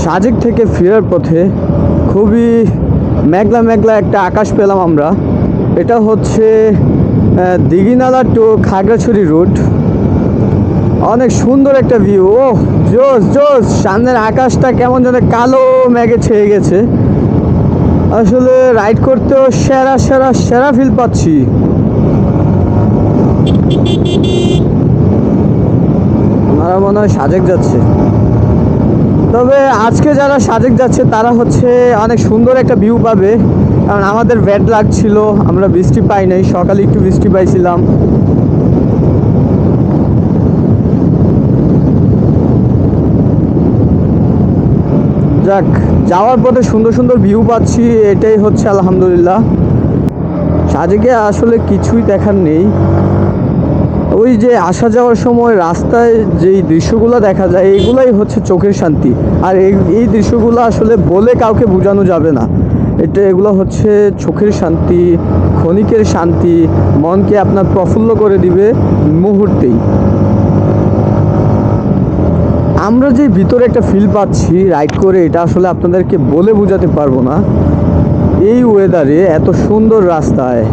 সাজেক থেকে ফেরার পথে খুবই মেঘলা মেঘলা একটা আকাশ পেলাম আমরা। এটা হচ্ছে দিঘিনালা টু খাগড়াছড়ি রুট। অনেক সুন্দর একটা ভিউ। ও জোস জোস, সামনের আকাশটা কেমন যেন কালো মেঘে ছেয়ে গেছে। আসলে রাইড করতেও সেরা সেরা সেরা ফিল পাচ্ছি। ওনারা মনে হয় সাজেক যাচ্ছে, তবে আজকে যারা সাজেক যাচ্ছে তারা হচ্ছে অনেক সুন্দর একটা ভিউ পাবে, কারণ আমাদের ব্যাড লাগছিল, আমরা বৃষ্টি পাই নাই, সকালে একটু বৃষ্টি পাইছিলাম। যাক, যাওয়ার পথে সুন্দর সুন্দর ভিউ পাচ্ছি, এটাই হচ্ছে আলহামদুলিল্লাহ। সাজেকে আসলে কিছুই দেখার নেই। ওই যে আসা যাওয়ার সময় রাস্তায় যেই দৃশ্যগুলো দেখা যায় এগুলাই হচ্ছে চোখের শান্তি। আর এই দৃশ্যগুলো আসলে বলে কাউকে বোঝানো যাবে না। এগুলো হচ্ছে চোখের শান্তি, ক্ষণিকের শান্তি, মনকে আপনার প্রফুল্ল করে দিবে মুহূর্তেই। আমরা যে ভিতরে একটা ফিল পাচ্ছি রাইড করে, এটা আসলে আপনাদেরকে বলে বোঝাতে পারবো না। এই ওয়েদারে এত সুন্দর রাস্তায়